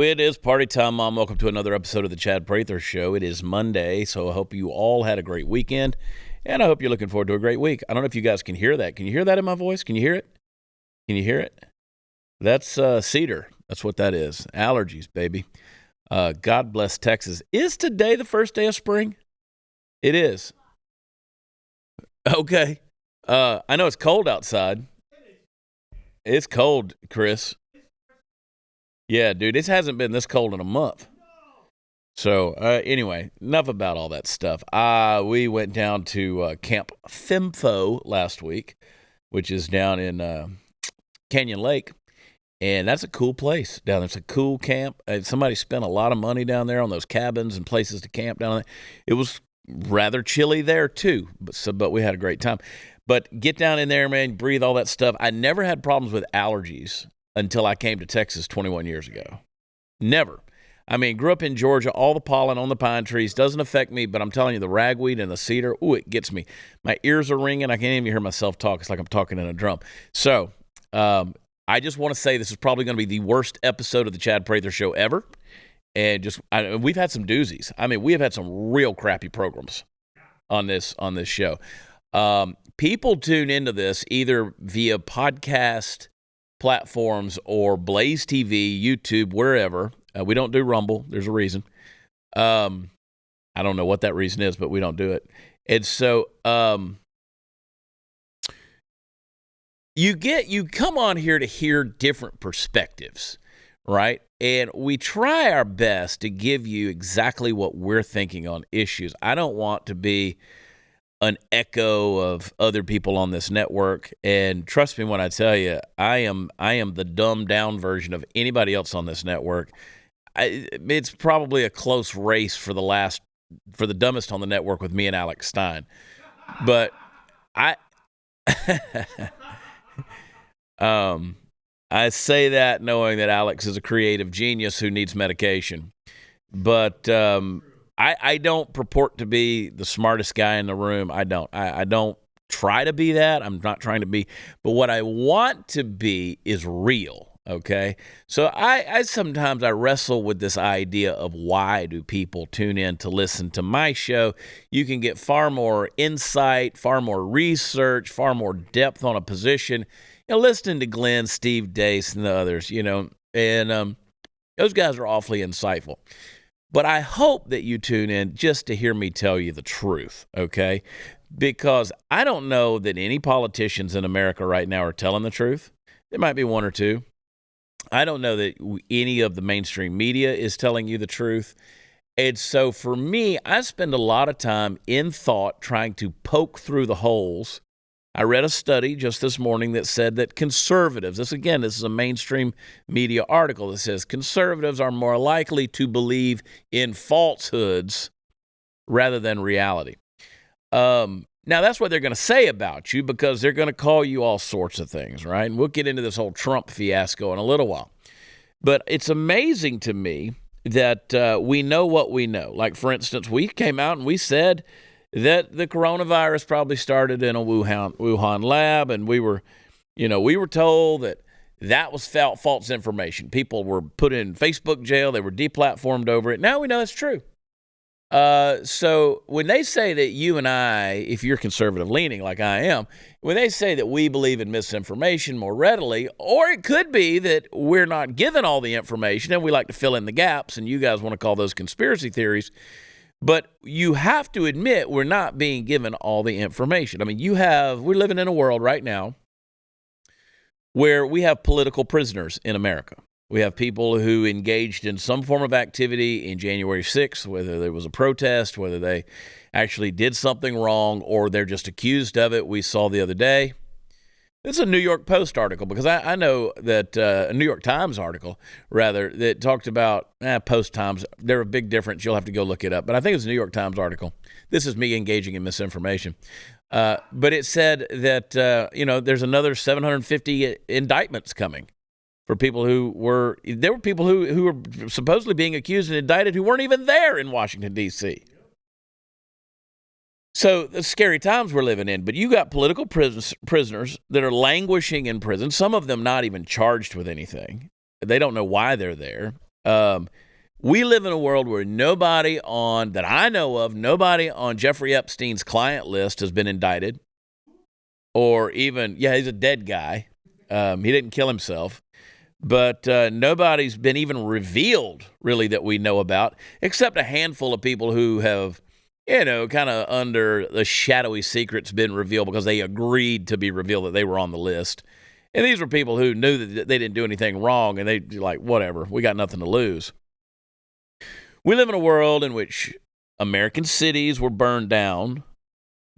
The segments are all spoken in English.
it is party time, Mom. Welcome to another episode of the Chad Prather Show. It is Monday, so I hope you all had a great weekend, and I hope you're looking forward to a great week. I don't know if you guys can hear that. Can you hear that in my voice? Can you hear it? Can you hear it? That's cedar. That's what that is. Allergies, baby. God bless Texas. Is today the first day of spring? It is. Okay. I know it's cold outside. It's cold, Chris. Yeah, dude, it hasn't been this cold in a month. So, anyway, enough about all that stuff. We went down to Camp Fimfo last week, which is down in Canyon Lake, and that's a cool place down there. It's a cool camp. Somebody spent a lot of money down there on those cabins and places to camp down there. It was rather chilly there, too, but we had a great time. But get down in there, man, breathe all that stuff. I never had problems with allergies until I came to Texas 21 years ago. Never. I mean, grew up in Georgia, all the pollen on the pine trees doesn't affect me, but I'm telling you, the ragweed and the cedar, ooh, it gets me. My ears are ringing. I can't even hear myself talk. It's like I'm talking in a drum. So I just want to say this is probably going to be the worst episode of the Chad Prather Show ever. And we've had some doozies. I mean, we have had some real crappy programs on this show. People tune into this either via podcast platforms or Blaze TV, YouTube, wherever. We don't do Rumble. There's a reason. I don't know what that reason is, but we don't do it. And so you come on here to hear different perspectives, right? And we try our best to give you exactly what we're thinking on issues. I don't want to be an echo of other people on this network, and trust me when I tell you, I am the dumbed down version of anybody else on this network. It's probably a close race for the dumbest on the network with me and Alex Stein, but I say that knowing that Alex is a creative genius who needs medication, but I don't purport to be the smartest guy in the room. I don't try to be that. I'm not trying to be. But what I want to be is real, okay? So I sometimes wrestle with this idea of why do people tune in to listen to my show. You can get far more insight, far more research, far more depth on a position. Listening to Glenn, Steve Deace, and the others, and those guys are awfully insightful. But I hope that you tune in just to hear me tell you the truth, okay? Because I don't know that any politicians in America right now are telling the truth. There might be one or two. I don't know that any of the mainstream media is telling you the truth. And so for me, I spend a lot of time in thought trying to poke through the holes. I read a study just this morning that said that conservatives, this is a mainstream media article that says conservatives are more likely to believe in falsehoods rather than reality. Now, that's what they're going to say about you because they're going to call you all sorts of things, right? And we'll get into this whole Trump fiasco in a little while. But it's amazing to me that we know what we know. Like, for instance, we came out and we said that the coronavirus probably started in a Wuhan lab, and we were told that was false information. People were put in Facebook jail. They were deplatformed over it. Now we know it's true. So when they say that you and I, if you're conservative leaning like I am, when they say that we believe in misinformation more readily, or it could be that we're not given all the information and we like to fill in the gaps, and you guys want to call those conspiracy theories. But you have to admit we're not being given all the information. I mean, we're living in a world right now where we have political prisoners in America. We have people who engaged in some form of activity in January 6th, whether there was a protest, whether they actually did something wrong, or they're just accused of it. We saw the other day. It's a New York Post article, because I know that a New York Times article, rather, that talked about Post Times. They're a big difference. You'll have to go look it up. But I think it was a New York Times article. This is me engaging in misinformation. But it said that, there's another 750 indictments coming for people who were supposedly being accused and indicted who weren't even there in Washington, D.C. So the scary times we're living in, but you got political prisoners that are languishing in prison, some of them not even charged with anything. They don't know why they're there. We live in a world where nobody that I know of, nobody on Jeffrey Epstein's client list has been indicted, or even, he's a dead guy. He didn't kill himself, but nobody's been even revealed, really, that we know about, except a handful of people who have, kind of under the shadowy secrets been revealed because they agreed to be revealed that they were on the list. And these were people who knew that they didn't do anything wrong, and they like, whatever, we got nothing to lose. We live in a world in which American cities were burned down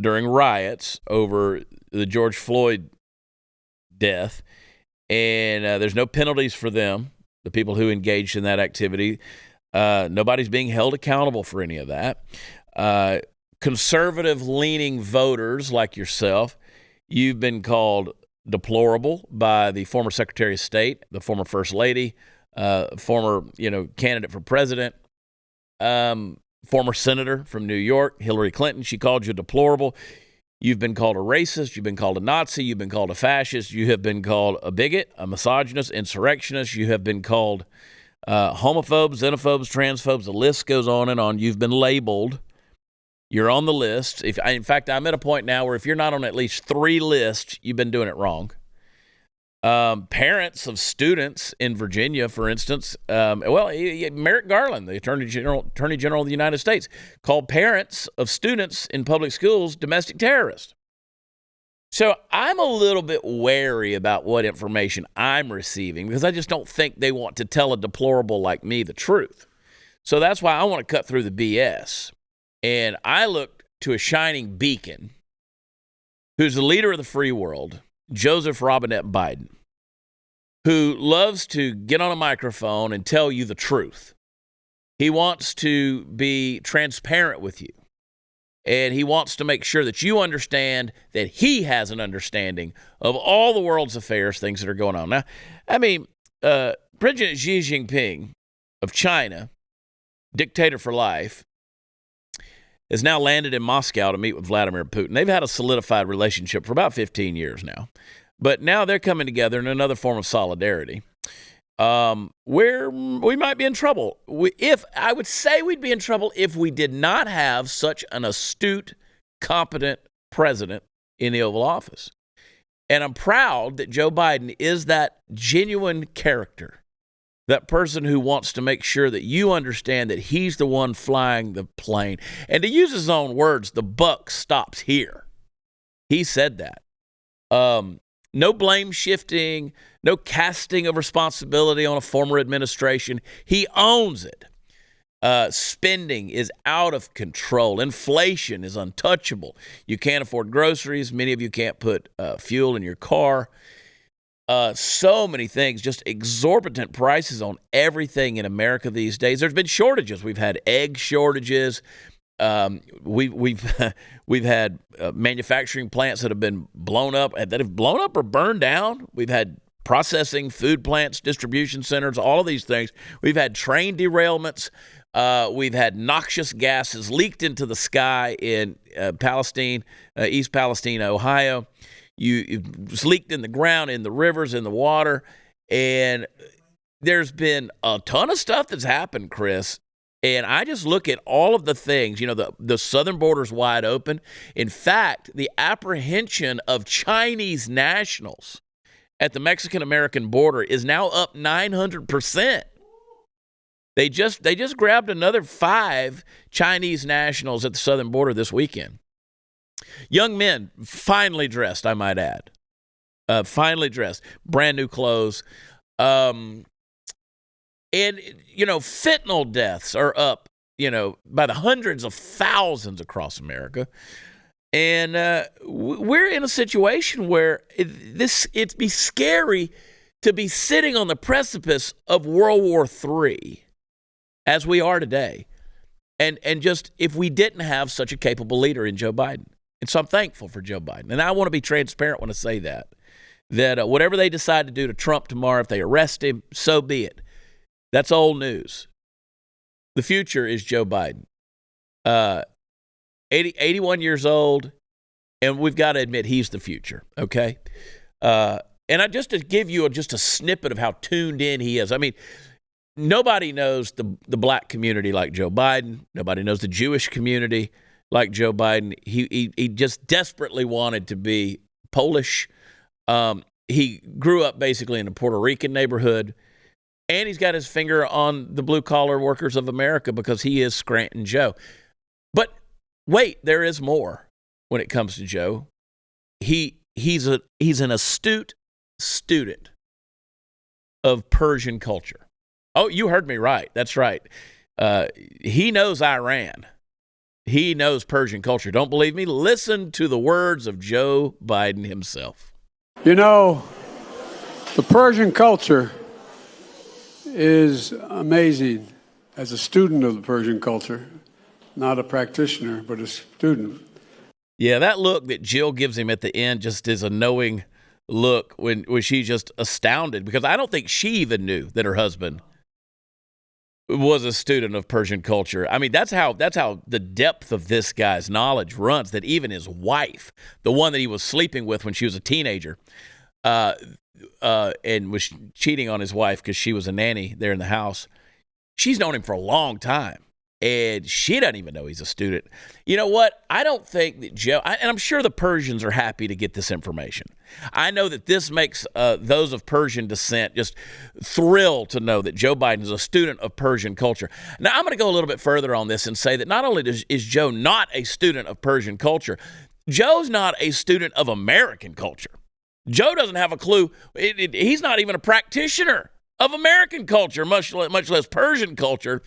during riots over the George Floyd death, and there's no penalties for them, the people who engaged in that activity. Nobody's being held accountable for any of that. Conservative-leaning voters like yourself, you've been called deplorable by the former Secretary of State, the former First Lady, former candidate for president, former senator from New York, Hillary Clinton. She called you deplorable. You've been called a racist. You've been called a Nazi. You've been called a fascist. You have been called a bigot, a misogynist, insurrectionist. You have been called homophobes, xenophobes, transphobes. The list goes on and on. You've been labeled. You're on the list. In fact, I'm at a point now where if you're not on at least 3 lists, you've been doing it wrong. Parents of students in Virginia, for instance, Merrick Garland, the Attorney General of the United States, called parents of students in public schools domestic terrorists. So I'm a little bit wary about what information I'm receiving because I just don't think they want to tell a deplorable like me the truth. So that's why I want to cut through the BS. And I look to a shining beacon who's the leader of the free world, Joseph Robinette Biden, who loves to get on a microphone and tell you the truth. He wants to be transparent with you. And he wants to make sure that you understand that he has an understanding of all the world's affairs, things that are going on. Now, President Xi Jinping of China, dictator for life, has now landed in Moscow to meet with Vladimir Putin. They've had a solidified relationship for about 15 years now. But now they're coming together in another form of solidarity where we might be in trouble. I would say we'd be in trouble if we did not have such an astute, competent president in the Oval Office. And I'm proud that Joe Biden is that genuine character, that person who wants to make sure that you understand that he's the one flying the plane. And to use his own words, the buck stops here. He said that. No blame shifting, no casting of responsibility on a former administration. He owns it. Spending is out of control. Inflation is untouchable. You can't afford groceries. Many of you can't put fuel in your car. So many things, just exorbitant prices on everything in America these days. There's been shortages. We've had egg shortages. We've had manufacturing plants that have been blown up, or burned down. We've had processing, food plants, distribution centers, all of these things. We've had train derailments. We've had noxious gases leaked into the sky in Palestine, East Palestine, Ohio. It's leaked in the ground, in the rivers, in the water. And there's been a ton of stuff that's happened, Chris. And I just look at all of the things, the southern border's wide open. In fact, the apprehension of Chinese nationals at the Mexican-American border is now up 900%. They just grabbed another 5 Chinese nationals at the southern border this weekend. Young men, finely dressed, I might add. Finely dressed, brand new clothes. And, fentanyl deaths are up, by the hundreds of thousands across America. And we're in a situation where it'd be scary to be sitting on the precipice of World War III, as we are today. And just if we didn't have such a capable leader in Joe Biden. And so I'm thankful for Joe Biden. And I want to be transparent when I say that whatever they decide to do to Trump tomorrow, if they arrest him, so be it. That's old news. The future is Joe Biden. 81 years old, and we've got to admit he's the future, okay? And just to give you just a snippet of how tuned in he is. I mean, nobody knows the black community like Joe Biden. Nobody knows the Jewish community like Joe Biden. He just desperately wanted to be Polish. He grew up basically in a Puerto Rican neighborhood, and he's got his finger on the blue-collar workers of America because he is Scranton Joe. But wait, there is more when it comes to Joe. He's an astute student of Persian culture. Oh, you heard me right. That's right. He knows Iran. He knows Persian culture. Don't believe me? Listen to the words of Joe Biden himself. You know, the Persian culture is amazing. As a student of the Persian culture, not a practitioner, but a student. Yeah, that look that Jill gives him at the end just is a knowing look when she's just astounded, because I don't think she even knew that her husband was a student of Persian culture. I mean, that's how the depth of this guy's knowledge runs, that even his wife, the one that he was sleeping with when she was a teenager, and was cheating on his wife because she was a nanny there in the house, she's known him for a long time, and she doesn't even know he's a student. You know what? I don't think that Joe, and I'm sure the Persians are happy to get this information. I know that this makes those of Persian descent just thrilled to know that Joe Biden is a student of Persian culture. Now, I'm going to go a little bit further on this and say that not only is Joe not a student of Persian culture, Joe's not a student of American culture. Joe doesn't have a clue. He's not even a practitioner of American culture, much less Persian culture.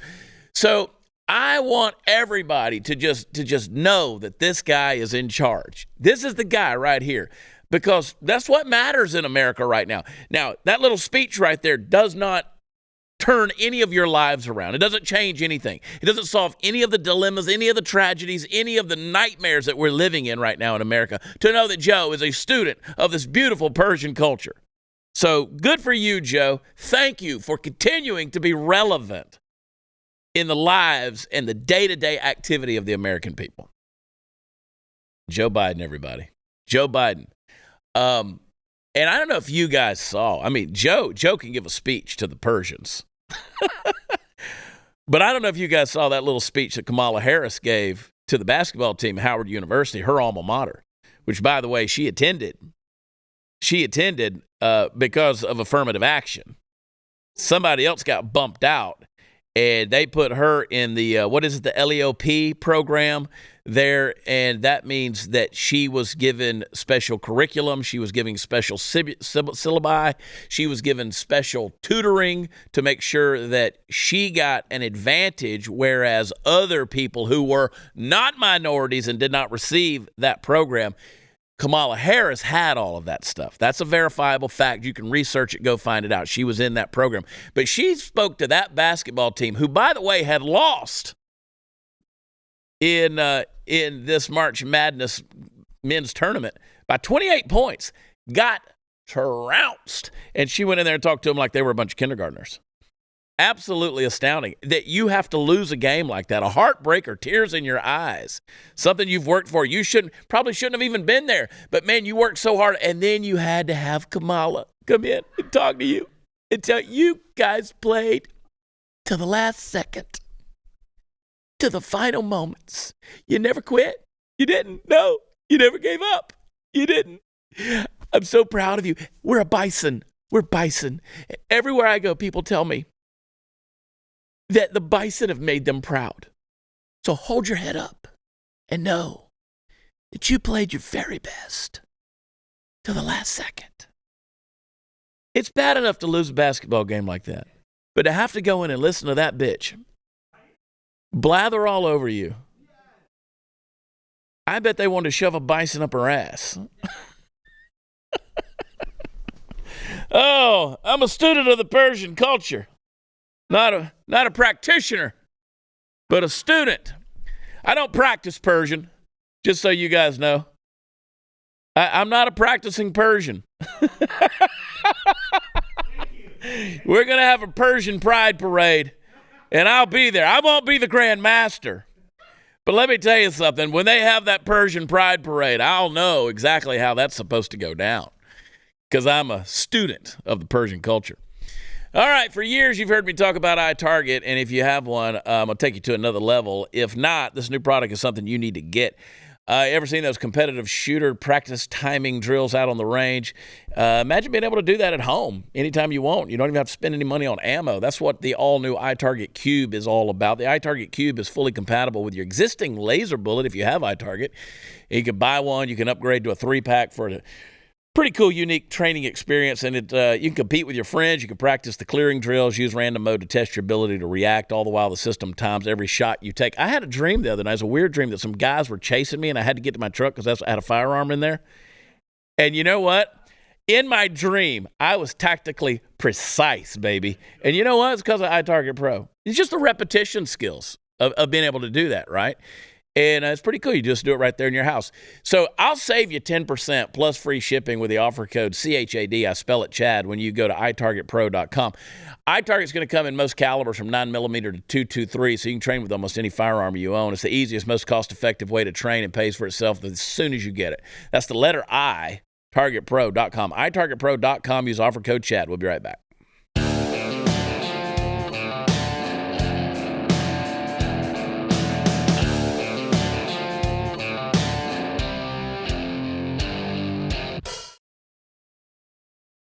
So I want everybody to just know that this guy is in charge. This is the guy right here, because that's what matters in America right now. Now, that little speech right there does not turn any of your lives around. It doesn't change anything. It doesn't solve any of the dilemmas, any of the tragedies, any of the nightmares that we're living in right now in America, to know that Joe is a student of this beautiful Persian culture. So good for you, Joe. Thank you for continuing to be relevant in the lives and the day-to-day activity of the American people. Joe Biden, everybody. Joe Biden. And I don't know if you guys saw, I mean, Joe can give a speech to the Persians. But I don't know if you guys saw that little speech that Kamala Harris gave to the basketball team at Howard University, her alma mater, which, by the way, she attended. She attended because of affirmative action. Somebody else got bumped out, and they put her in the, the LEOP program there, and that means that she was given special curriculum, she was given special syllabi, she was given special tutoring to make sure that she got an advantage, whereas other people who were not minorities and did not receive that program, Kamala Harris had all of that stuff. That's a verifiable fact. You can research it, go find it out. She was in that program. But she spoke to that basketball team, who, by the way, had lost in this March Madness men's tournament by 28 points, got trounced. And she went in there and talked to them like they were a bunch of kindergartners. Absolutely astounding that you have to lose a game like that. A heartbreaker, tears in your eyes, something you've worked for. You probably shouldn't have even been there. But, man, you worked so hard, and then you had to have Kamala come in and talk to you and tell you guys played to the last second, to the final moments. You never quit. You didn't. No, you never gave up. You didn't. I'm so proud of you. We're a bison. We're bison. Everywhere I go, people tell me that the bison have made them proud. So hold your head up and know that you played your very best to the last second. It's bad enough to lose a basketball game like that, but to have to go in and listen to that bitch blather all over you, I bet they wanted to shove a bison up her ass. Oh, I'm a student of the Persian culture. Not a practitioner, but a student. I don't practice Persian, just so you guys know. I'm not a practicing Persian. We're going to have a Persian pride parade, and I'll be there. I won't be the Grand Master. But let me tell you something. When they have that Persian pride parade, I'll know exactly how that's supposed to go down, because I'm a student of the Persian culture. All right, for years you've heard me talk about iTarget, and if you have one, I'll take you to another level. If not, this new product is something you need to get. Ever seen those competitive shooter practice timing drills out on the range? Imagine being able to do that at home anytime you want. You don't even have to spend any money on ammo. That's what the all-new iTarget Cube is all about. The iTarget Cube is fully compatible with your existing laser bullet if you have iTarget. You can buy one. You can upgrade to a 3-pack for a pretty cool, unique training experience, and you can compete with your friends. You can practice the clearing drills, use random mode to test your ability to react, all the while the system times every shot you take. I had a dream the other night. It was a weird dream that some guys were chasing me, and I had to get to my truck because I had a firearm in there. And you know what? In my dream, I was tactically precise, baby. And you know what? It's because of iTarget Pro. It's just the repetition skills of being able to do that, right? And it's pretty cool. You just do it right there in your house. So I'll save you 10% plus free shipping with the offer code CHAD. I spell it Chad when you go to itargetpro.com. iTarget's going to come in most calibers from 9mm to .223, so you can train with almost any firearm you own. It's the easiest, most cost-effective way to train and pays for itself as soon as you get it. That's the letter I, targetpro.com. itargetpro.com. Use offer code Chad. We'll be right back.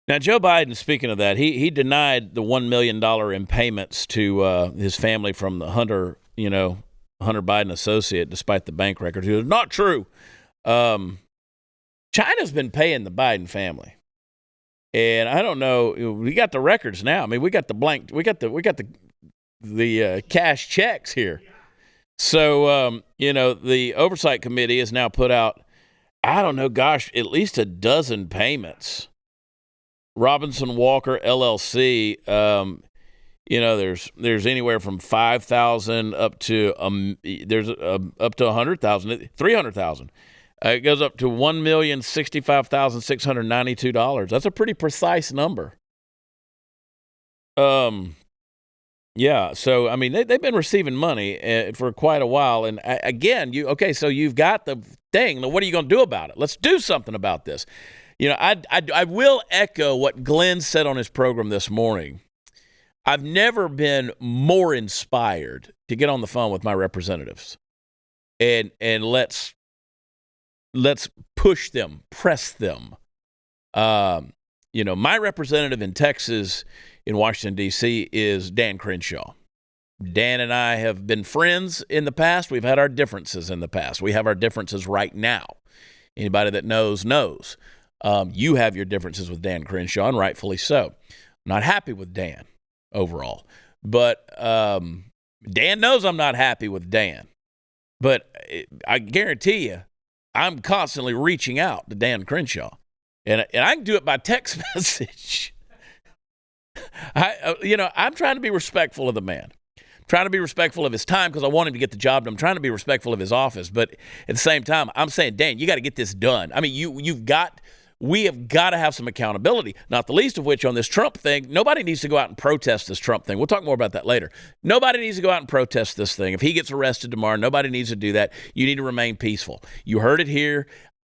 Now, Joe Biden, speaking of that, he denied the $1 million in payments to his family from the Hunter Biden associate, despite the bank records. It was not true. China's been paying the Biden family, and I don't know. We got the records now. I mean, we got the cash checks here. So the oversight committee has now put out, I don't know, at least a dozen payments. Robinson Walker LLC, there's anywhere from 5,000 up to up to 100,000, 300,000. It goes up to $1,065,692. That's a pretty precise number. Yeah. So I mean, they've been receiving money for quite a while, and again, so you've got the thing. Now, what are you going to do about it? Let's do something about this. I will echo what Glenn said on his program this morning. I've never been more inspired to get on the phone with my representatives and let's push them, press them. My representative in Texas, in Washington, D.C., is Dan Crenshaw. Dan and I have been friends in the past. We've had our differences in the past. We have our differences right now. Anybody that knows. You have your differences with Dan Crenshaw, and rightfully so. I'm not happy with Dan overall. But Dan knows I'm not happy with Dan. But I guarantee you, I'm constantly reaching out to Dan Crenshaw. And I can do it by text message. I'm trying to be respectful of the man. Trying to be respectful of his time because I want him to get the job done. I'm trying to be respectful of his office. But at the same time, I'm saying, Dan, you got to get this done. I mean, we have got to have some accountability, not the least of which on this Trump thing. Nobody needs to go out and protest this Trump thing. We'll talk more about that later. Nobody needs to go out and protest this thing. If he gets arrested tomorrow, nobody needs to do that. You need to remain peaceful. You heard it here.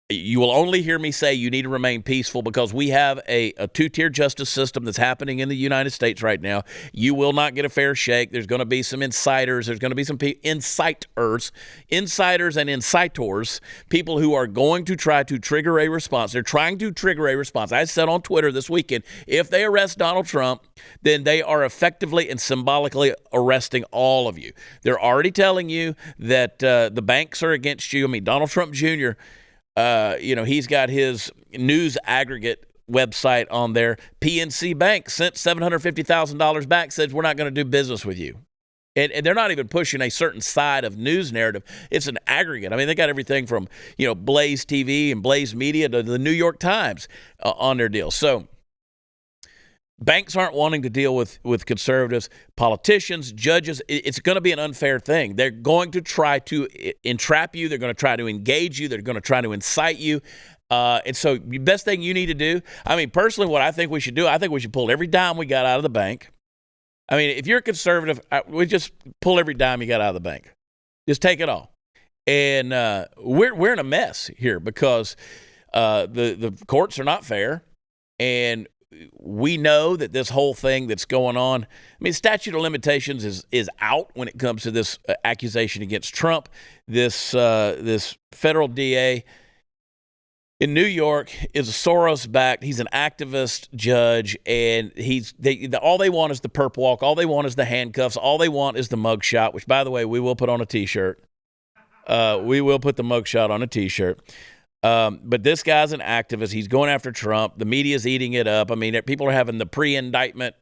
You will only hear me say you need to remain peaceful because we have a two-tier justice system that's happening in the United States right now. You will not get a fair shake. There's going to be some insiders. There's going to be some insiders and incitors, people who are going to try to trigger a response. They're trying to trigger a response. I said on Twitter this weekend, if they arrest Donald Trump, then they are effectively and symbolically arresting all of you. They're already telling you that the banks are against you. I mean, Donald Trump Jr., he's got his news aggregate website on there. PNC Bank sent $750,000 back, says we're not going to do business with you. And they're not even pushing a certain side of news narrative. It's an aggregate. I mean, they got everything from, Blaze TV and Blaze Media to the New York Times on their deal. So banks aren't wanting to deal with conservatives, politicians, judges. It's going to be an unfair thing. They're going to try to entrap you. They're going to try to engage you. They're going to try to incite you. And so the best thing you need to do, I mean, personally, what I think we should do, I think we should pull every dime we got out of the bank. I mean, if you're a conservative, we just pull every dime you got out of the bank. Just take it all. And we're in a mess here because the courts are not fair. And we know that this whole thing that's going on, I mean, statute of limitations is out when it comes to this accusation against Trump. This federal DA in New York is a Soros-backed. He's an activist judge, and all they want is the perp walk. All they want is the handcuffs. All they want is the mugshot, which, by the way, we will put on a T-shirt. We will put the mugshot on a T-shirt. But this guy's an activist. He's going after Trump. The media's eating it up. I mean, people are having the pre-indictment,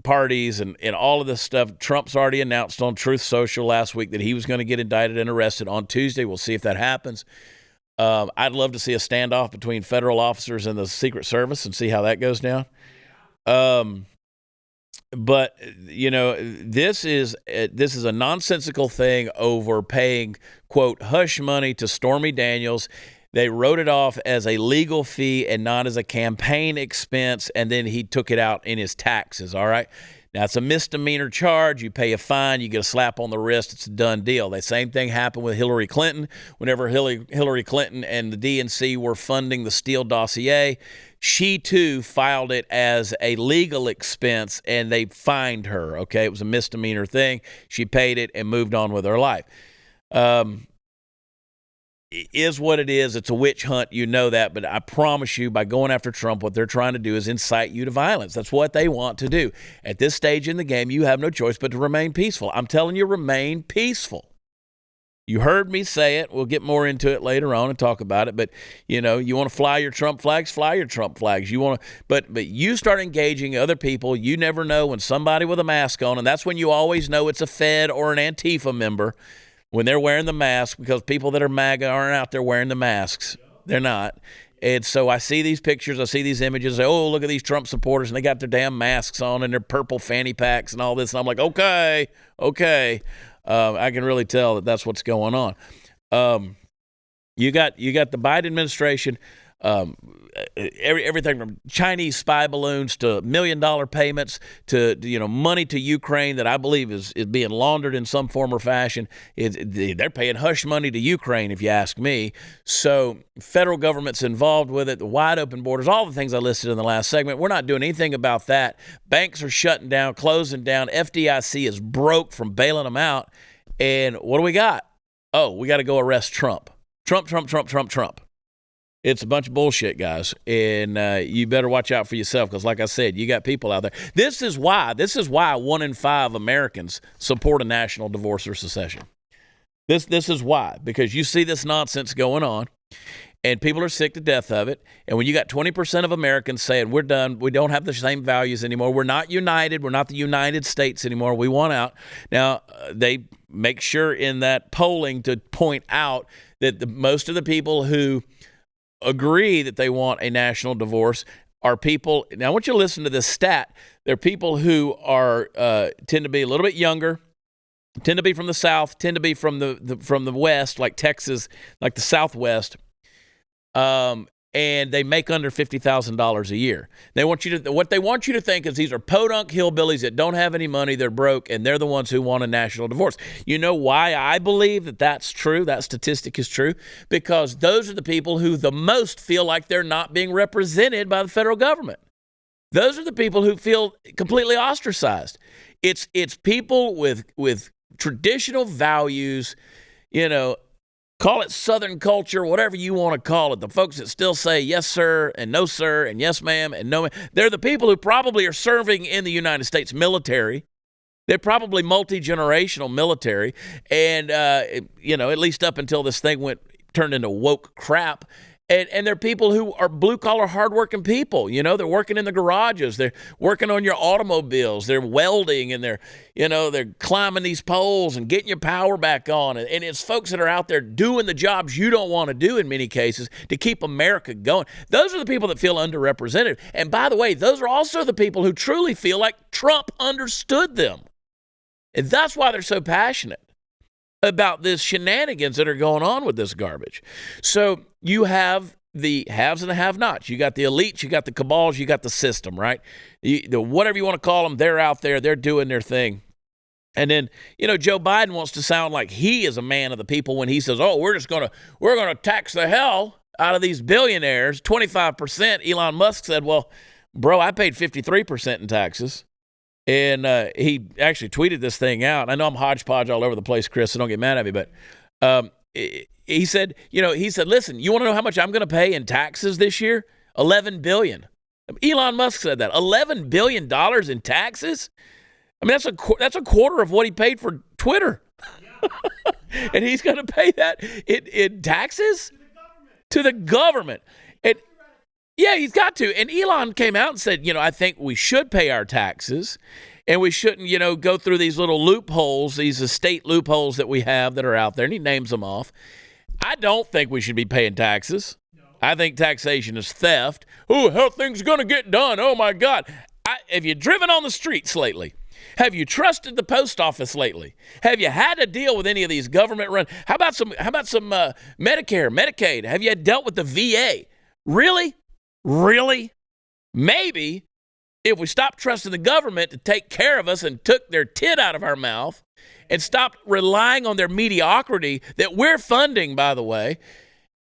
parties and all of this stuff. Trump's already announced on Truth Social last week that he was going to get indicted and arrested on Tuesday. We'll see if that happens. I'd love to see a standoff between federal officers and the Secret Service and see how that goes down. But this is a nonsensical thing over paying, quote, hush money to Stormy Daniels. They wrote it off as a legal fee and not as a campaign expense, and then he took it out in his taxes, all right? Now, it's a misdemeanor charge. You pay a fine. You get a slap on the wrist. It's a done deal. The same thing happened with Hillary Clinton. Whenever Hillary Clinton and the DNC were funding the Steele dossier, she, too, filed it as a legal expense, and they fined her, okay? It was a misdemeanor thing. She paid it and moved on with her life. It is what it is. It's a witch hunt. You know that. But I promise you, by going after Trump, what they're trying to do is incite you to violence. That's what they want to do. At this stage in the game, you have no choice but to remain peaceful. I'm telling you, remain peaceful. You heard me say it. We'll get more into it later on and talk about it. But, you want to fly your Trump flags, fly your Trump flags. You want to, but you start engaging other people. You never know when somebody with a mask on, and that's when you always know it's a Fed or an Antifa member, when they're wearing the mask, because people that are MAGA aren't out there wearing the masks. They're not. And so I see these pictures, I see these images, say, oh, look at these Trump supporters, and they got their damn masks on and their purple fanny packs and all this. And I'm like, okay. I can really tell that that's what's going on. You got the Biden administration, everything from Chinese spy balloons to $1 million payments to money to Ukraine that I believe is being laundered in some form or fashion. They're paying hush money to Ukraine, if you ask me. So federal government's involved with it. The wide open borders, all the things I listed in the last segment. We're not doing anything about that. Banks are shutting down, closing down. FDIC is broke from bailing them out. And what do we got? Oh, we got to go arrest Trump. Trump. It's a bunch of bullshit, guys, and you better watch out for yourself because, like I said, you got people out there. This is why 1 in 5 Americans support a national divorce or secession. This is why, because you see this nonsense going on, and people are sick to death of it. And when you got 20% of Americans saying, we're done, we don't have the same values anymore, we're not united, we're not the United States anymore, we want out. Now, they make sure in that polling to point out that most of the people who agree that they want a national divorce are people. Now, I want you to listen to this stat. They're people who are tend to be a little bit younger, tend to be from the South, tend to be from the West, like Texas, like the Southwest, and they make under $50,000 a year. What they want you to think is these are podunk hillbillies that don't have any money, they're broke, and they're the ones who want a national divorce. You know why I believe that that's true, that statistic is true? Because those are the people who the most feel like they're not being represented by the federal government. Those are the people who feel completely ostracized. It's people with traditional values, call it Southern culture, whatever you want to call it. The folks that still say yes, sir, and no, sir, and yes, ma'am, and no, ma'am. They're the people who probably are serving in the United States military. They're probably multi-generational military. And, at least up until this thing turned into woke crap. And they're people who are blue-collar, hardworking people. They're working in the garages. They're working on your automobiles. They're welding, and they're climbing these poles and getting your power back on. And it's folks that are out there doing the jobs you don't want to do in many cases to keep America going. Those are the people that feel underrepresented. And by the way, those are also the people who truly feel like Trump understood them. And that's why they're so passionate about this shenanigans that are going on with this garbage. So you have the haves and the have-nots. You got the elites, you got the cabals, you got the system, right? Whatever you want to call them, they're out there, they're doing their thing. And then, Joe Biden wants to sound like he is a man of the people when he says, oh, we're going to tax the hell out of these billionaires, 25%, Elon Musk said, well, bro, I paid 53% in taxes. And he actually tweeted this thing out. I know I'm hodgepodge all over the place, Chris, so don't get mad at me. But he said, listen, you want to know how much I'm going to pay in taxes this year? $11 billion. Elon Musk said that. $11 billion in taxes? I mean, that's a quarter of what he paid for Twitter. And he's going to pay that in taxes? To the government. And yeah, he's got to. And Elon came out and said, I think we should pay our taxes and we shouldn't, go through these little loopholes, these estate loopholes that we have that are out there. And he names them off. I don't think we should be paying taxes. I think taxation is theft. Oh, how things going to get done? Oh, my God. Have you driven on the streets lately? Have you trusted the post office lately? Have you had to deal with any of these government run? How about some Medicare, Medicaid? Have you dealt with the VA? Really? Maybe if we stopped trusting the government to take care of us and took their tit out of our mouth and stopped relying on their mediocrity that we're funding, by the way,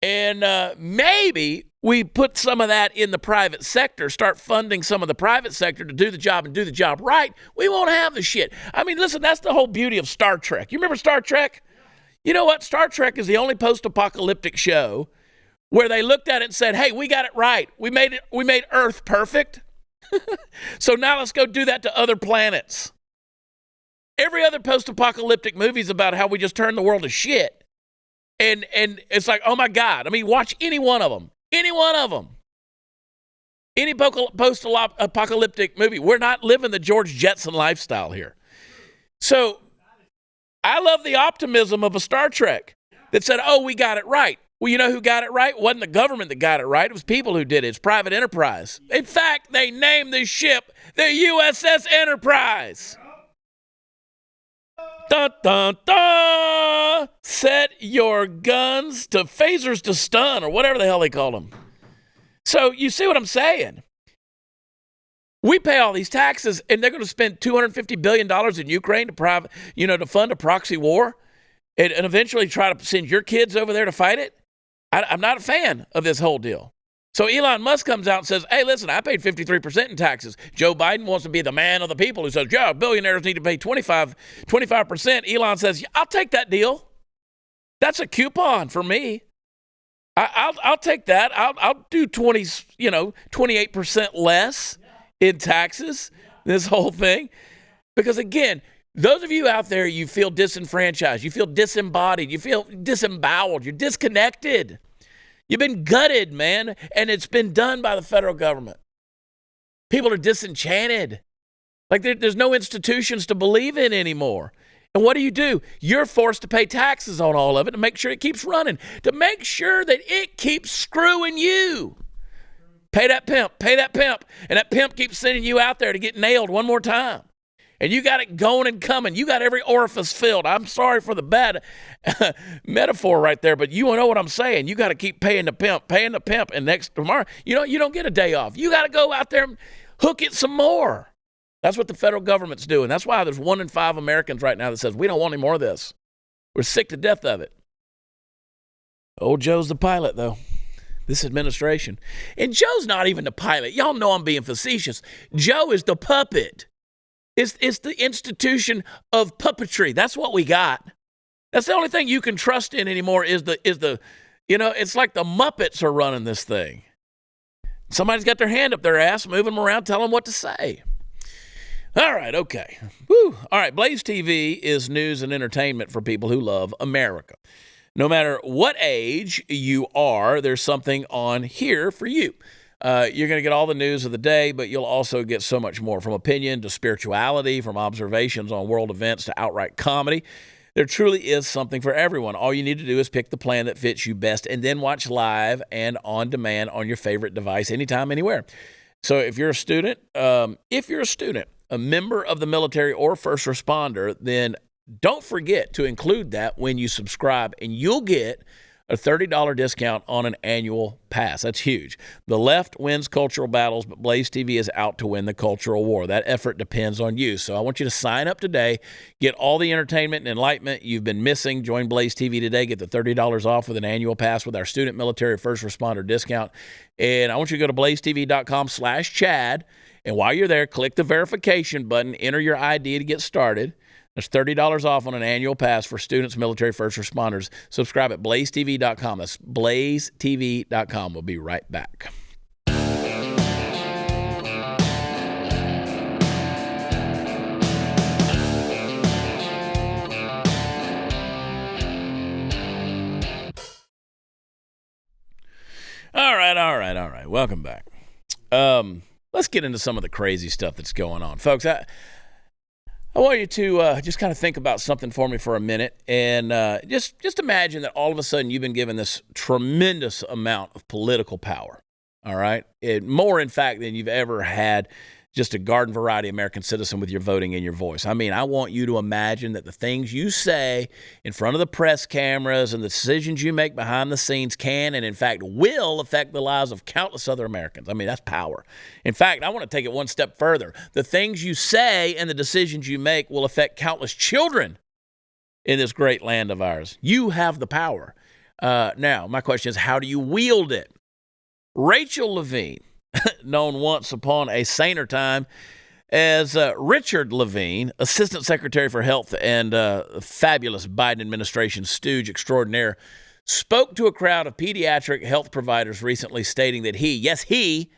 and maybe we put some of that in the private sector, start funding some of the private sector to do the job and do the job right, we won't have the shit. I mean, listen, that's the whole beauty of Star Trek. You remember Star Trek? You know what? Star Trek is the only post-apocalyptic show where they looked at it and said, hey, we got it right. We made Earth perfect. So now let's go do that to other planets. Every other post-apocalyptic movie is about how we just turn the world to shit. And it's like, oh my God. I mean, watch any one of them. Any one of them. Any post-apocalyptic movie. We're not living the George Jetson lifestyle here. So I love the optimism of a Star Trek that said, oh, we got it right. Well, you know who got it right? It wasn't the government that got it right. It was people who did it. It's private enterprise. In fact, they named the ship the USS Enterprise. Dun, dun, dun. Set your guns to phasers to stun, or whatever the hell they called them. So you see what I'm saying? We pay all these taxes, and they're going to spend $250 billion in Ukraine to fund a proxy war, and eventually try to send your kids over there to fight it. I'm not a fan of this whole deal. So Elon Musk comes out and says, hey, listen, I paid 53% in taxes. Joe Biden wants to be the man of the people who says, yeah, billionaires need to pay 25%. Elon says, yeah, I'll take that deal. That's a coupon for me. I'll take that. I'll do 28% less in taxes, this whole thing. Because again, those of you out there, you feel disenfranchised, you feel disembodied, you feel disemboweled, you're disconnected. You've been gutted, man, and it's been done by the federal government. People are disenchanted. Like there's no institutions to believe in anymore. And what do? You're forced to pay taxes on all of it to make sure it keeps running, to make sure that it keeps screwing you. Pay that pimp, and that pimp keeps sending you out there to get nailed one more time. And you got it going and coming. You got every orifice filled. I'm sorry for the bad metaphor right there, but you know what I'm saying. You got to keep paying the pimp, and tomorrow, you don't get a day off. You got to go out there and hook it some more. That's what the federal government's doing. That's why there's 1 in 5 Americans right now that says, we don't want any more of this. We're sick to death of it. Old Joe's the pilot, though. This administration. And Joe's not even the pilot. Y'all know I'm being facetious. Joe is the puppet. It's the institution of puppetry. That's what we got. That's the only thing you can trust in anymore is it's like the Muppets are running this thing. Somebody's got their hand up their ass, moving them around, telling them what to say. All right, okay. Woo. All right, Blaze TV is news and entertainment for people who love America. No matter what age you are, there's something on here for you. You're going to get all the news of the day, but you'll also get so much more, from opinion to spirituality, from observations on world events to outright comedy. There truly is something for everyone. All you need to do is pick the plan that fits you best and then watch live and on demand on your favorite device anytime, anywhere. So if you're a student, a member of the military or first responder, then don't forget to include that when you subscribe, and you'll get a $30 discount on an annual pass. That's huge. The left wins cultural battles, but Blaze TV is out to win the cultural war. That effort depends on you. So I want you to sign up today, get all the entertainment and enlightenment you've been missing. Join Blaze TV today. Get the $30 off with an annual pass with our student, military, first responder discount. And I want you to go to blazetv.com/Chad. And while you're there, click the verification button, enter your ID to get started. There's $30 off on an annual pass for students, military, first responders. Subscribe at blazetv.com. That's blazetv.com. We'll be right back. All right. Welcome back. Let's get into some of the crazy stuff that's going on. Folks, I want you to just kind of think about something for me for a minute, and just imagine that all of a sudden you've been given this tremendous amount of political power, all right? More, in fact, than you've ever had just a garden variety American citizen with your voting and your voice. I mean, I want you to imagine that the things you say in front of the press cameras and the decisions you make behind the scenes can and, in fact, will affect the lives of countless other Americans. I mean, that's power. In fact, I want to take it one step further. The things you say and the decisions you make will affect countless children in this great land of ours. You have the power. Now, my question is, how do you wield it? Rachel Levine, known once upon a saner time as Richard Levine, Assistant Secretary for Health and fabulous Biden administration stooge extraordinaire, spoke to a crowd of pediatric health providers recently, stating that he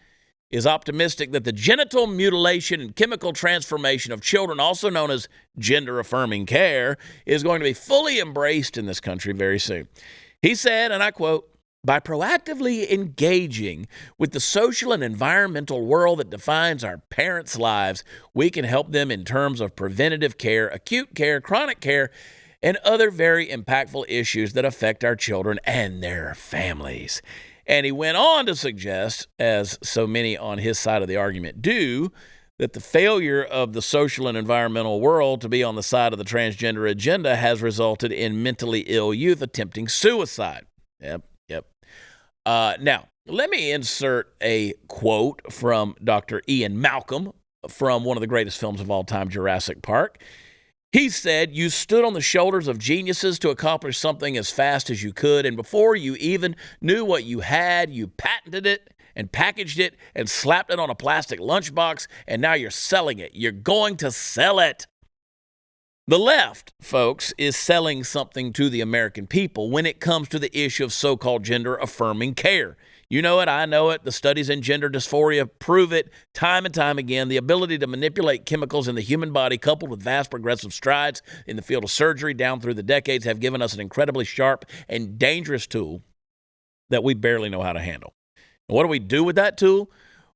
is optimistic that the genital mutilation and chemical transformation of children, also known as gender-affirming care, is going to be fully embraced in this country very soon. He said, and I quote, "By proactively engaging with the social and environmental world that defines our parents' lives, we can help them in terms of preventative care, acute care, chronic care, and other very impactful issues that affect our children and their families." And he went on to suggest, as so many on his side of the argument do, that the failure of the social and environmental world to be on the side of the transgender agenda has resulted in mentally ill youth attempting suicide. Yep. Now, let me insert a quote from Dr. Ian Malcolm from one of the greatest films of all time, Jurassic Park. He said, "You stood on the shoulders of geniuses to accomplish something as fast as you could, and before you even knew what you had, you patented it and packaged it and slapped it on a plastic lunchbox, and now you're selling it. You're going to sell it." The left, folks, is selling something to the American people when it comes to the issue of so-called gender-affirming care. You know it, I know it. The studies in gender dysphoria prove it time and time again. The ability to manipulate chemicals in the human body, coupled with vast progressive strides in the field of surgery down through the decades, have given us an incredibly sharp and dangerous tool that we barely know how to handle. And what do we do with that tool?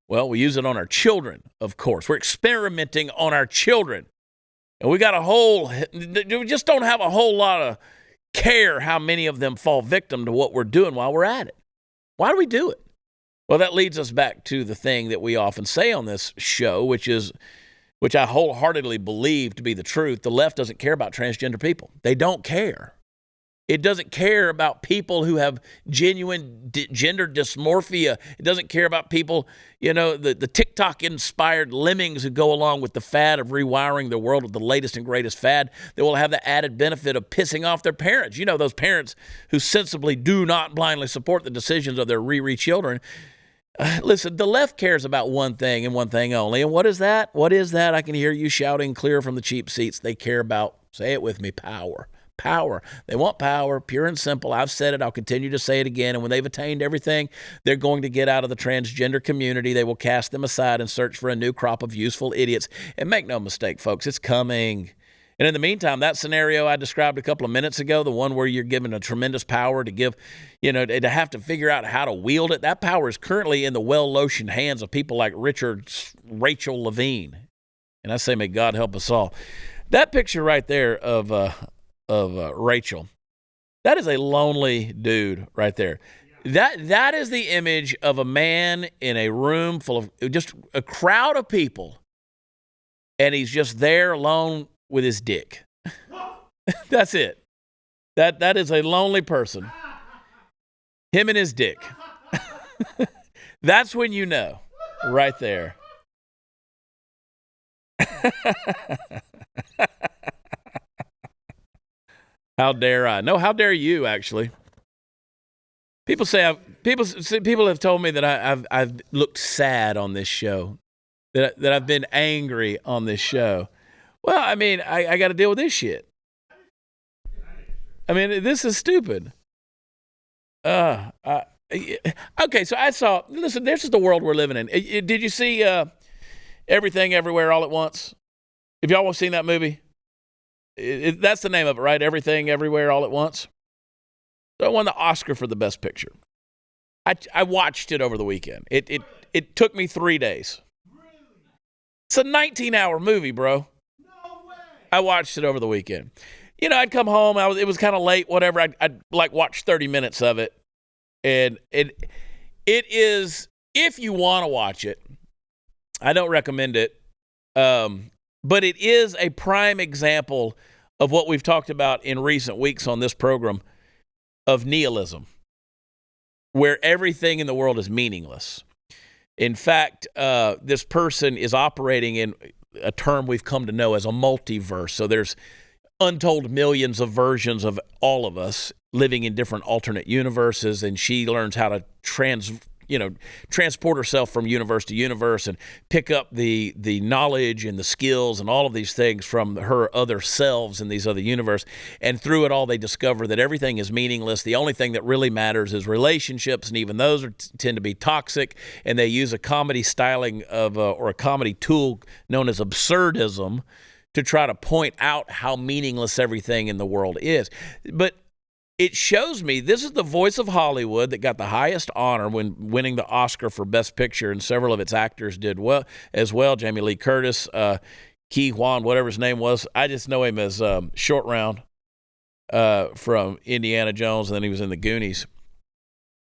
Well, we use it on our children, of course. We're experimenting on our children. And we just don't have a whole lot of care how many of them fall victim to what we're doing while we're at it. Why do we do it? Well, that leads us back to the thing that we often say on this show, which I wholeheartedly believe to be the truth. The left doesn't care about transgender people. They don't care. It doesn't care about people who have genuine gender dysmorphia. It doesn't care about people, the TikTok-inspired lemmings who go along with the fad of rewiring the world with the latest and greatest fad that will have the added benefit of pissing off their parents. You know, those parents who sensibly do not blindly support the decisions of their children. Listen, the left cares about one thing and one thing only. And what is that? What is that? I can hear you shouting clear from the cheap seats. They care about, say it with me, power. Power. They want power, pure and simple. I've said it. I'll continue to say it again. And when they've attained everything they're going to get out of the transgender community, they will cast them aside and search for a new crop of useful idiots. And make no mistake, folks, it's coming. And in the meantime, that scenario I described a couple of minutes ago, the one where you're given a tremendous power to give, to have to figure out how to wield it, that power is currently in the well-lotioned hands of people like Rachel Levine. And I say, may God help us all. That picture right there of Rachel, that is a lonely dude right there. That is the image of a man in a room full of just a crowd of people, and he's just there alone with his dick. That's it. That is a lonely person. Him and his dick. That's when you know, right there. How dare I? No, how dare you? Actually, people have told me that I've looked sad on this show, that I've been angry on this show. Well, I mean, I got to deal with this shit. I mean, this is stupid. Okay, so I saw. Listen, this is the world we're living in. Did you see Everything Everywhere All at Once? Have y'all seen that movie? That's the name of it, right? Everything Everywhere All at Once. So it won the Oscar for the Best Picture. I watched it over the weekend. It took me 3 days. It's a 19-hour movie, bro. No way. I watched it over the weekend. You know, I'd come home. It was kind of late, whatever. I'd like watch 30 minutes of it. And it is, if you want to watch it, I don't recommend it. But it is a prime example of what we've talked about in recent weeks on this program of nihilism, where everything in the world is meaningless. In fact, this person is operating in a term we've come to know as a multiverse. So there's untold millions of versions of all of us living in different alternate universes, and she learns how to transport herself from universe to universe and pick up the knowledge and the skills and all of these things from her other selves in these other universes. And through it all, they discover that everything is meaningless. The only thing that really matters is relationships, and even those tend to be toxic. And they use a comedy styling of or a comedy tool known as absurdism to try to point out how meaningless everything in the world is. But it shows me this is the voice of Hollywood that got the highest honor when winning the Oscar for Best Picture, and several of its actors did well as well. Jamie Lee Curtis, Ke Huy, whatever his name was. I just know him as Short Round from Indiana Jones, and then he was in The Goonies.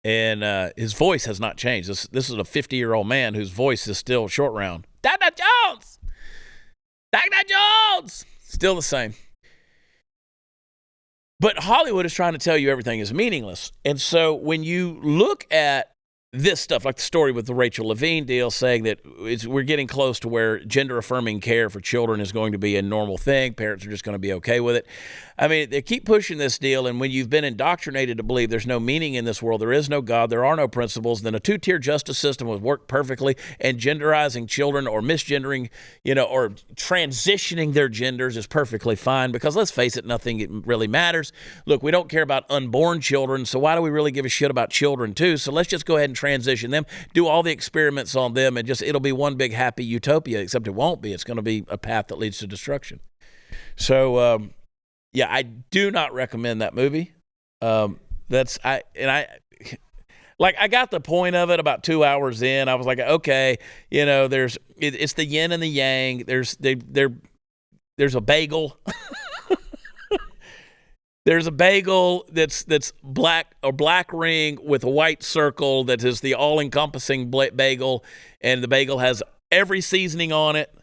And his voice has not changed. This is a 50-year-old man whose voice is still Short Round. Dr. Jones! Dr. Jones! Still the same. But Hollywood is trying to tell you everything is meaningless. And so when you look at this stuff, like the story with the Rachel Levine deal, saying that we're getting close to where gender-affirming care for children is going to be a normal thing. Parents are just going to be okay with it. I mean, they keep pushing this deal, and when you've been indoctrinated to believe there's no meaning in this world, there is no God, there are no principles, then a two-tier justice system would work perfectly, and genderizing children or misgendering, or transitioning their genders is perfectly fine, because let's face it, nothing really matters. Look, we don't care about unborn children, so why do we really give a shit about children too? So let's just go ahead and transition them, do all the experiments on them, and it'll be one big happy utopia, except it won't be. It's going to be a path that leads to destruction. So, I do not recommend that movie. I got the point of it about 2 hours in. I was like, okay, it's the yin and the yang. There's a bagel. There's a bagel that's black, a black ring with a white circle that is the all-encompassing bagel, and the bagel has every seasoning on it,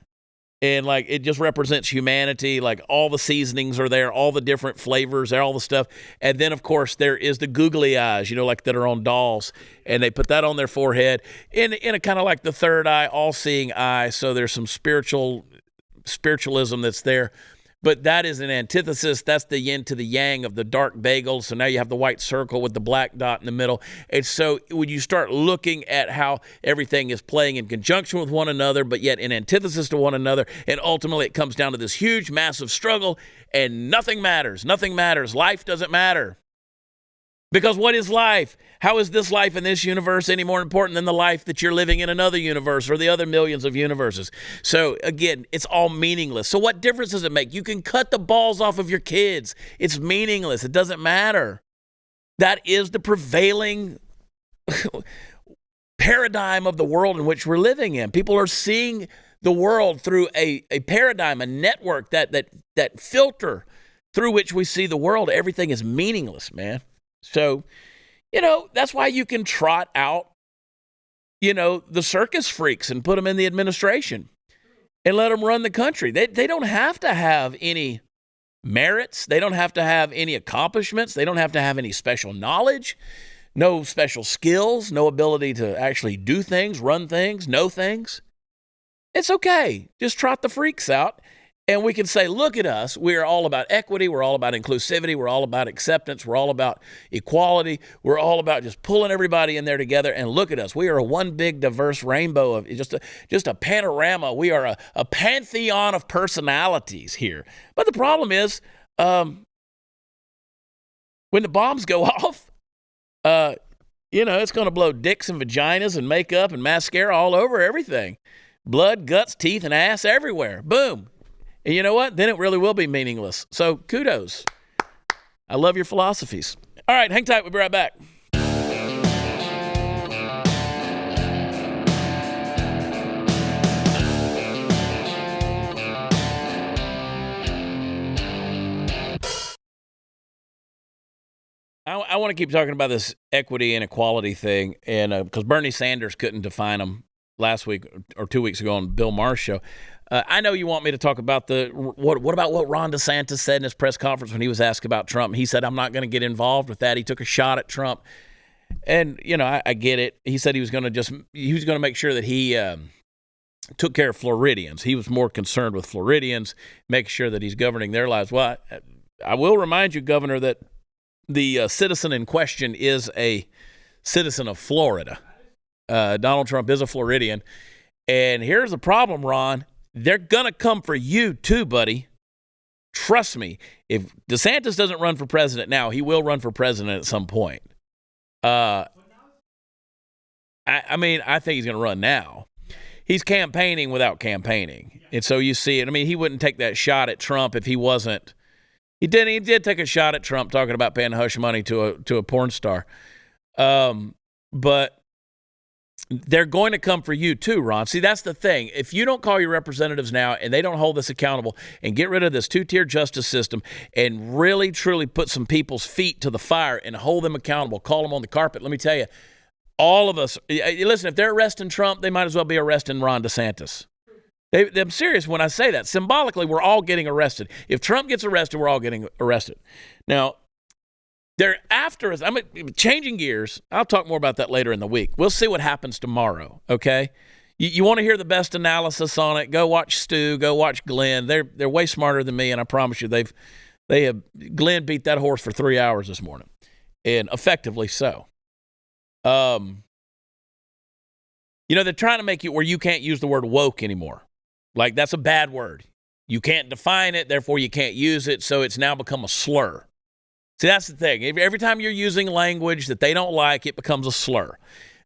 and it just represents humanity. Like all the seasonings are there, all the different flavors, all the stuff, and then of course there is the googly eyes, that are on dolls, and they put that on their forehead in a kind of like the third eye, all-seeing eye. So there's some spiritualism that's there. But that is an antithesis. That's the yin to the yang of the dark bagel. So now you have the white circle with the black dot in the middle. And so when you start looking at how everything is playing in conjunction with one another, but yet in antithesis to one another, and ultimately it comes down to this huge, massive struggle, and nothing matters. Nothing matters. Life doesn't matter. Because what is life? How is this life in this universe any more important than the life that you're living in another universe or the other millions of universes? So again, it's all meaningless. So what difference does it make? You can cut the balls off of your kids. It's meaningless. It doesn't matter. That is the prevailing paradigm of the world in which we're living in. People are seeing the world through a paradigm, a network, that filter through which we see the world. Everything is meaningless, man. So, that's why you can trot out, the circus freaks and put them in the administration and let them run the country. They don't have to have any merits. They don't have to have any accomplishments. They don't have to have any special knowledge. no special skills, no ability to actually do things, run things, know things. It's okay. Just trot the freaks out. And we can say, look at us. We are all about equity. We're all about inclusivity. We're all about acceptance. We're all about equality. We're all about just pulling everybody in there together. And look at us. We are a one big diverse rainbow of just a panorama. We are a pantheon of personalities here. But the problem is, when the bombs go off, it's going to blow dicks and vaginas and makeup and mascara all over everything. Blood, guts, teeth, and ass everywhere. Boom. And you know what? Then it really will be meaningless. So kudos. I love your philosophies. All right, hang tight. We'll be right back. I want to keep talking about this equity and equality thing, and because Bernie Sanders couldn't define them last week or 2 weeks ago on Bill Maher's show. I know you want me to talk about what about what Ron DeSantis said in his press conference when he was asked about Trump. He said, I'm not going to get involved with that. He took a shot at Trump. And, I get it. He said he was going to make sure that he took care of Floridians. He was more concerned with Floridians, making sure that he's governing their lives. Well, I will remind you, Governor, that the citizen in question is a citizen of Florida. Donald Trump is a Floridian. And here's the problem, Ron. They're going to come for you too, buddy. Trust me. If DeSantis doesn't run for president now, he will run for president at some point. I think he's going to run now. He's campaigning without campaigning. And so you see it. I mean, he wouldn't take that shot at Trump if he wasn't. He did take a shot at Trump talking about paying hush money to a porn star. But they're going to come for you too, Ron. See, that's the thing. If you don't call your representatives now and they don't hold us accountable and get rid of this two-tier justice system and really, truly put some people's feet to the fire and hold them accountable, call them on the carpet, let me tell you, all of us, listen, if they're arresting Trump, they might as well be arresting Ron DeSantis. I'm serious when I say that. Symbolically, we're all getting arrested. If Trump gets arrested, we're all getting arrested. Now, they're after us. I'm changing gears. I'll talk more about that later in the week. We'll see what happens tomorrow, okay? You want to hear the best analysis on it, go watch Stu, go watch Glenn. They're way smarter than me, and I promise you Glenn beat that horse for 3 hours this morning, and effectively so. They're trying to make it where you can't use the word woke anymore. Like, that's a bad word. You can't define it, therefore you can't use it, so it's now become a slur. See, that's the thing. Every time you're using language that they don't like, it becomes a slur.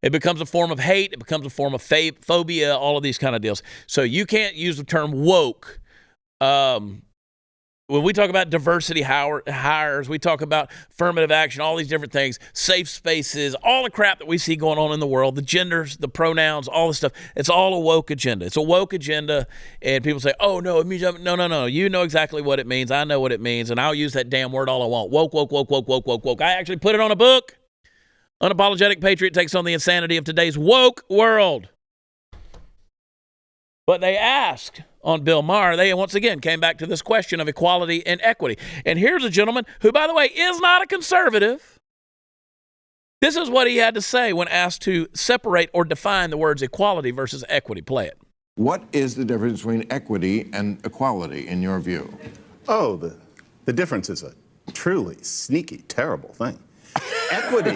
It becomes a form of hate. It becomes a form of phobia, all of these kind of deals. So you can't use the term woke. When we talk about diversity hires, we talk about affirmative action, all these different things, safe spaces, all the crap that we see going on in the world, the genders, the pronouns, all this stuff. It's all a woke agenda. It's a woke agenda, and people say, oh, no, it means no. You know exactly what it means. I know what it means, and I'll use that damn word all I want. Woke, woke, woke, woke, woke, woke, woke. I actually put it on a book. Unapologetic Patriot takes on the insanity of today's woke world. But they asked on Bill Maher, they once again came back to this question of equality and equity. And here's a gentleman who, by the way, is not a conservative. This is what he had to say when asked to separate or define the words equality versus equity. Play it. What is the difference between equity and equality in your view? Oh, the difference is a truly sneaky, terrible thing. Equity.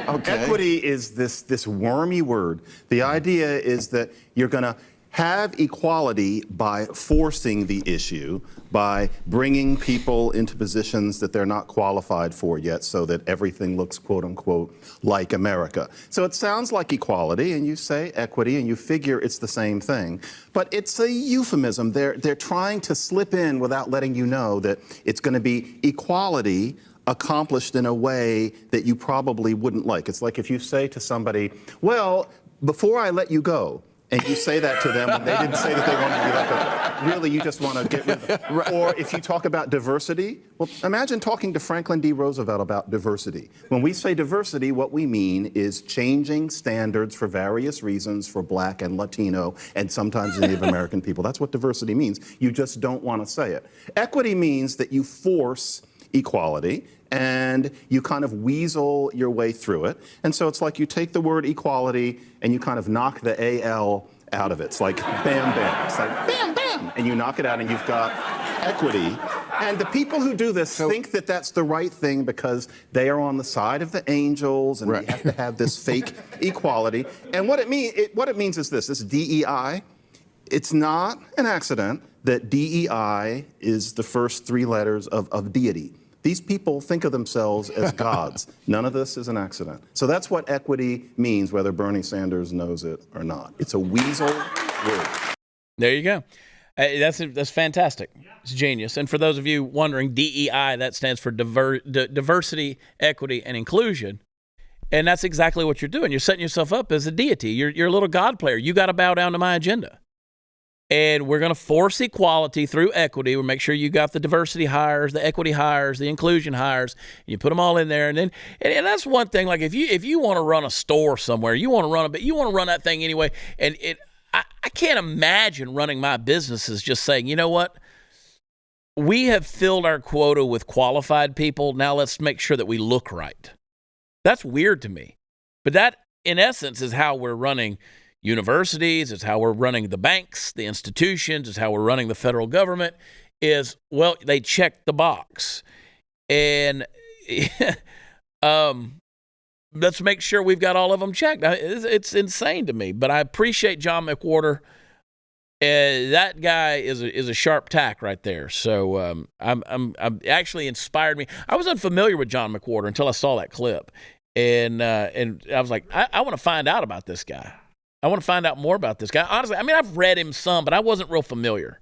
Okay. Equity is this wormy word. The idea is that you're going to have equality by forcing the issue, by bringing people into positions that they're not qualified for yet so that everything looks, quote unquote, like America. So it sounds like equality, and you say equity, and you figure it's the same thing. But it's a euphemism. They're trying to slip in without letting you know that it's going to be equality accomplished in a way that you probably wouldn't like. It's like if you say to somebody, well, before I let you go, and you say that to them when they didn't say that they wanted to be like really, you just want to get rid of them. Right. Or if you talk about diversity, well, imagine talking to Franklin D. Roosevelt about diversity. When we say diversity, what we mean is changing standards for various reasons for Black and Latino and sometimes Native American people. That's what diversity means. You just don't want to say it. Equity means that you force equality, and you kind of weasel your way through it. And so it's like you take the word equality and you kind of knock the AL out of it. It's like bam, bam. It's like bam, bam. And you knock it out and you've got equity. And the people who do this think that that's the right thing because they are on the side of the angels and we have to have this fake equality. And what it means is this DEI, it's not an accident that DEI is the first three letters of deity. These people think of themselves as gods. None of this is an accident. So that's what equity means, whether Bernie Sanders knows it or not. It's a weasel word. There you go. That's fantastic. It's genius. And for those of you wondering, DEI, that stands for diversity, equity, and inclusion. And that's exactly what you're doing. You're setting yourself up as a deity. You're a little God player. You got to bow down to my agenda. And we're going to force equality through equity. We'll make sure you got the diversity hires, the equity hires, the inclusion hires. And you put them all in there, and that's one thing. Like if you want to run a store somewhere, you want to run that thing anyway. And I can't imagine running my businesses just saying, you know what, we have filled our quota with qualified people. Now let's make sure that we look right. That's weird to me. But that, in essence, is how we're running universities, it's how we're running the banks, the institutions, it's how we're running the federal government, is, well, they check the box. And let's make sure we've got all of them checked. It's insane to me, but I appreciate John McWhorter. That guy is a sharp tack right there. So I'm actually inspired me. I was unfamiliar with John McWhorter until I saw that clip. And I was like, I want to find out about this guy. I want to find out more about this guy. Honestly, I mean, I've read him some, but I wasn't real familiar.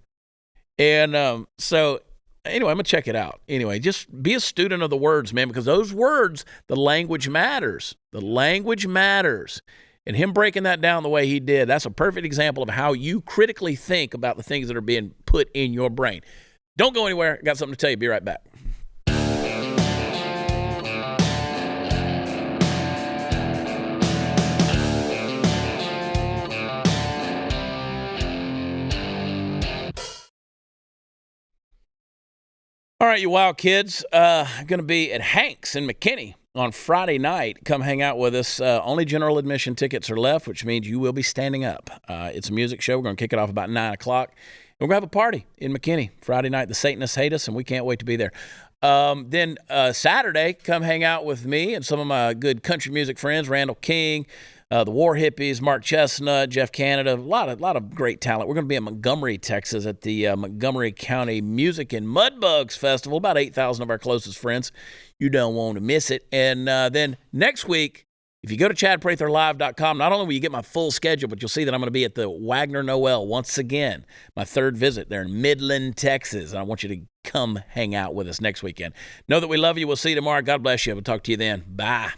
And so anyway, I'm going to check it out. Anyway, just be a student of the words, man, because those words, the language matters. The language matters. And him breaking that down the way he did, that's a perfect example of how you critically think about the things that are being put in your brain. Don't go anywhere. I got something to tell you. Be right back. All right, you wild kids, going to be at Hank's in McKinney on Friday night. Come hang out with us. Only general admission tickets are left, which means you will be standing up. It's a music show. We're going to kick it off about 9 o'clock. And we're going to have a party in McKinney Friday night. The Satanists hate us, and we can't wait to be there. Then Saturday, come hang out with me and some of my good country music friends, Randall King, the War Hippies, Mark Chestnut, Jeff Canada, a lot of great talent. We're going to be in Montgomery, Texas at the Montgomery County Music and Mudbugs Festival, about 8,000 of our closest friends. You don't want to miss it. And then next week, if you go to chadpratherlive.com, not only will you get my full schedule, but you'll see that I'm going to be at the Wagner Noel once again, my third visit there in Midland, Texas. And I want you to come hang out with us next weekend. Know that we love you. We'll see you tomorrow. God bless you. We'll talk to you then. Bye.